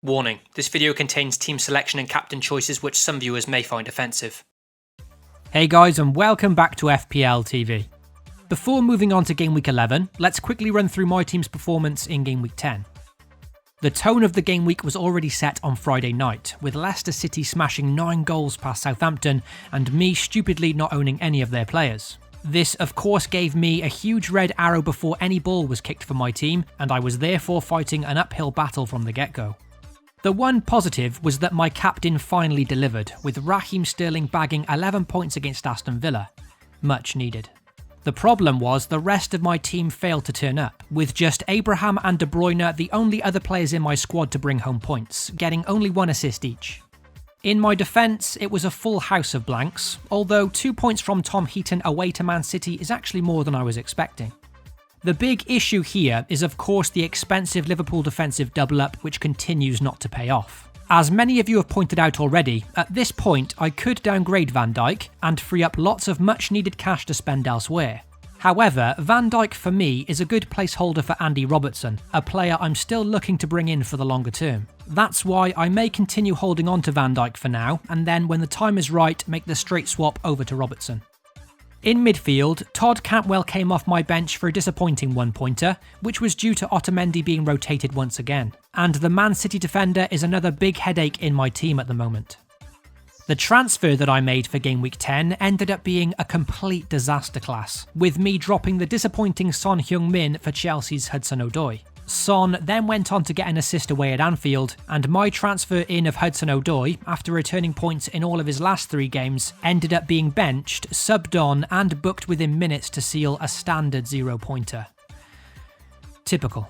Warning, this video contains team selection and captain choices which some viewers may find offensive. Hey guys, and welcome back to FPL TV. Before moving on to Game Week 11, let's quickly run through my team's performance in Game Week 10. The tone of the game week was already set on Friday night, with Leicester City smashing 9 goals past Southampton and me stupidly not owning any of their players. This of course gave me a huge red arrow before any ball was kicked for my team, and I was therefore fighting an uphill battle from the get-go. The one positive was that my captain finally delivered, with Raheem Sterling bagging 11 points against Aston Villa. Much needed. The problem was the rest of my team failed to turn up, with just Abraham and De Bruyne the only other players in my squad to bring home points, getting only 1 assist each. In my defence, it was a full house of blanks, although 2 points from Tom Heaton away to Man City is actually more than I was expecting. The big issue here is of course the expensive Liverpool defensive double-up, which continues not to pay off. As many of you have pointed out already, at this point I could downgrade Van Dijk and free up lots of much needed cash to spend elsewhere. However, Van Dijk for me is a good placeholder for Andy Robertson, a player I'm still looking to bring in for the longer term. That's why I may continue holding on to Van Dijk for now, and then when the time is right, make the straight swap over to Robertson. In midfield, Todd Cantwell came off my bench for a disappointing 1-pointer, which was due to Otamendi being rotated once again, and the Man City defender is another big headache in my team at the moment. The transfer that I made for Game Week 10 ended up being a complete disaster class, with me dropping the disappointing Son Heung-min for Chelsea's Hudson-Odoi. Son then went on to get an assist away at Anfield, and my transfer in of Hudson-Odoi, after returning points in all of his last 3 games, ended up being benched, subbed on, and booked within minutes to seal a standard 0-pointer. Typical.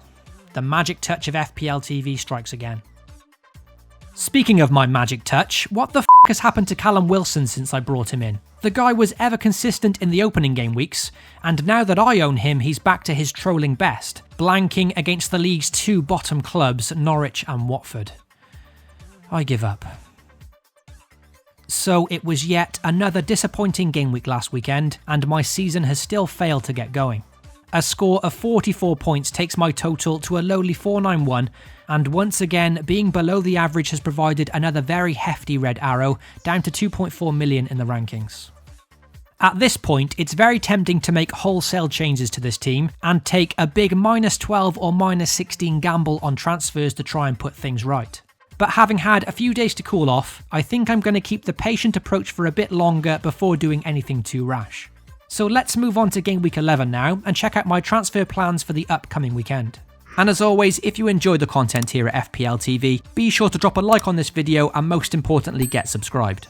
The magic touch of FPL TV strikes again. Speaking of my magic touch, what the f*** has happened to Callum Wilson since I brought him in? The guy was ever consistent in the opening game weeks, and now that I own him, he's back to his trolling best, blanking against the league's 2 bottom clubs, Norwich and Watford. I give up. So it was yet another disappointing game week last weekend, and my season has still failed to get going. A score of 44 points takes my total to a lowly 491, and once again, being below the average has provided another very hefty red arrow, down to 2.4 million in the rankings. At this point, it's very tempting to make wholesale changes to this team, and take a big -12 or -16 gamble on transfers to try and put things right. But having had a few days to cool off, I think I'm going to keep the patient approach for a bit longer before doing anything too rash. So let's move on to Game Week 11 now, and check out my transfer plans for the upcoming weekend. And as always, if you enjoy the content here at FPL TV, be sure to drop a like on this video and most importantly get subscribed.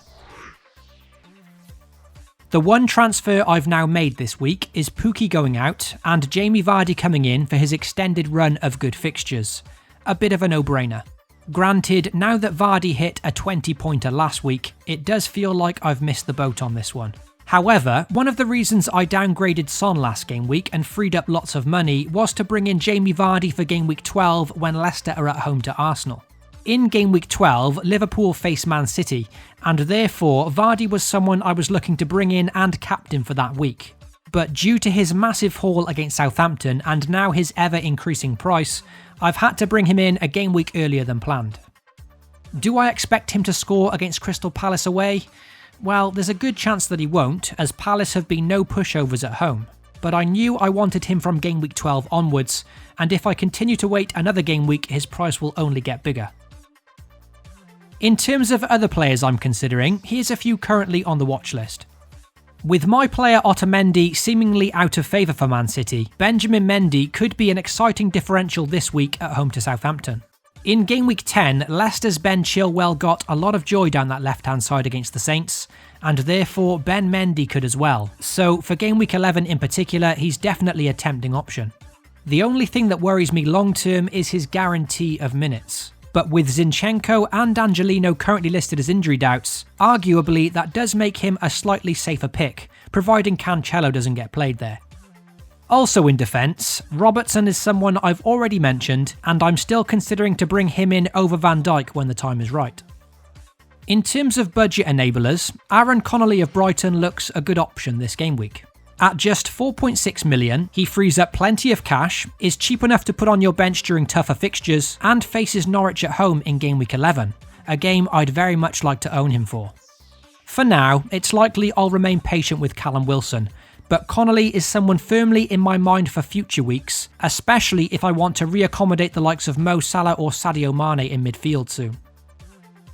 The one transfer I've now made this week is Pukki going out and Jamie Vardy coming in for his extended run of good fixtures. A bit of a no-brainer. Granted, now that Vardy hit a 20-pointer last week, it does feel like I've missed the boat on this one. However, one of the reasons I downgraded Son last game week and freed up lots of money was to bring in Jamie Vardy for Game Week 12 when Leicester are at home to Arsenal. In Game Week 12, Liverpool face Man City, and therefore Vardy was someone I was looking to bring in and captain for that week. But due to his massive haul against Southampton and now his ever-increasing price, I've had to bring him in a game week earlier than planned. Do I expect him to score against Crystal Palace away? Well, there's a good chance that he won't, as Palace have been no pushovers at home. But I knew I wanted him from Game Week 12 onwards, and if I continue to wait another game week, his price will only get bigger. In terms of other players I'm considering, here's a few currently on the watch list. With my player Otamendi seemingly out of favour for Man City, Benjamin Mendy could be an exciting differential this week at home to Southampton. In Game Week 10, Leicester's Ben Chilwell got a lot of joy down that left-hand side against the Saints, and therefore Ben Mendy could as well. So for Game Week 11 in particular, he's definitely a tempting option. The only thing that worries me long-term is his guarantee of minutes. But with Zinchenko and Angelino currently listed as injury doubts, arguably that does make him a slightly safer pick, providing Cancelo doesn't get played there. Also in defence, Robertson is someone I've already mentioned, and I'm still considering to bring him in over Van Dijk when the time is right. In terms of budget enablers, Aaron Connolly of Brighton looks a good option this game week. At just 4.6 million, he frees up plenty of cash, is cheap enough to put on your bench during tougher fixtures, and faces Norwich at home in Game Week 11, a game I'd very much like to own him for. For now, it's likely I'll remain patient with Callum Wilson, but Connolly is someone firmly in my mind for future weeks, especially if I want to reaccommodate the likes of Mo Salah or Sadio Mane in midfield soon.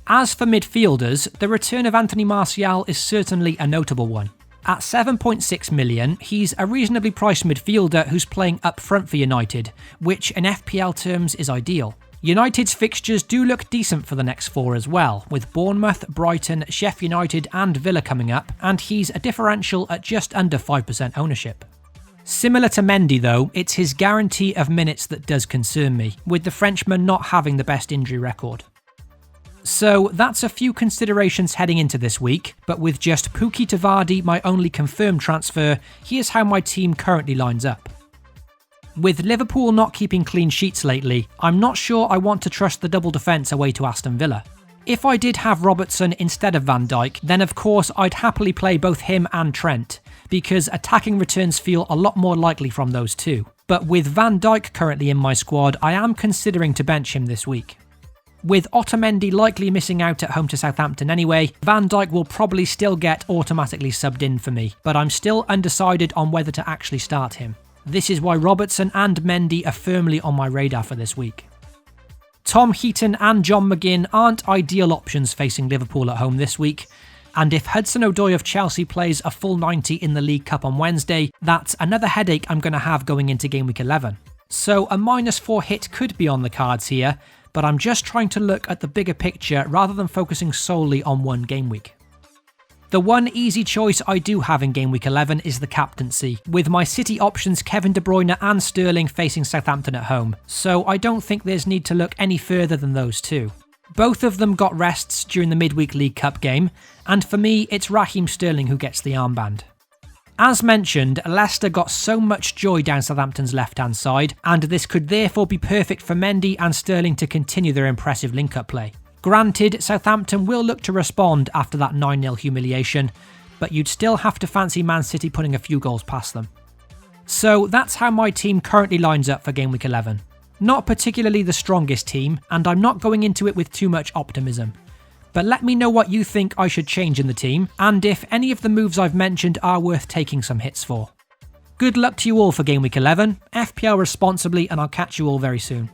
As for midfielders, the return of Anthony Martial is certainly a notable one. At 7.6 million, he's a reasonably priced midfielder who's playing up front for United, which in FPL terms is ideal. United's fixtures do look decent for the next 4 as well, with Bournemouth, Brighton, Sheffield United and Villa coming up, and he's a differential at just under 5% ownership. Similar to Mendy though, it's his guarantee of minutes that does concern me, with the Frenchman not having the best injury record. So that's a few considerations heading into this week, but with just Pukki to Vardy my only confirmed transfer, here's how my team currently lines up. With Liverpool not keeping clean sheets lately, I'm not sure I want to trust the double defence away to Aston Villa. If I did have Robertson instead of Van Dijk, then of course I'd happily play both him and Trent, because attacking returns feel a lot more likely from those two. But with Van Dijk currently in my squad, I am considering to bench him this week. With Otamendi likely missing out at home to Southampton anyway, Van Dijk will probably still get automatically subbed in for me, but I'm still undecided on whether to actually start him. This is why Robertson and Mendy are firmly on my radar for this week. Tom Heaton and John McGinn aren't ideal options facing Liverpool at home this week, and if Hudson-Odoi of Chelsea plays a full 90 in the League Cup on Wednesday, that's another headache I'm going to have going into Game Week 11. So a -4 hit could be on the cards here, but I'm just trying to look at the bigger picture rather than focusing solely on one game week. The one easy choice I do have in Game Week 11 is the captaincy, with my City options Kevin De Bruyne and Sterling facing Southampton at home, so I don't think there's need to look any further than those two. Both of them got rests during the midweek League Cup game, and for me it's Raheem Sterling who gets the armband. As mentioned, Leicester got so much joy down Southampton's left-hand side, and this could therefore be perfect for Mendy and Sterling to continue their impressive link-up play. Granted, Southampton will look to respond after that 9-0 humiliation, but you'd still have to fancy Man City putting a few goals past them. So that's how my team currently lines up for Game Week 11. Not particularly the strongest team, and I'm not going into it with too much optimism. But let me know what you think I should change in the team, and if any of the moves I've mentioned are worth taking some hits for. Good luck to you all for Game Week 11, FPL responsibly, and I'll catch you all very soon.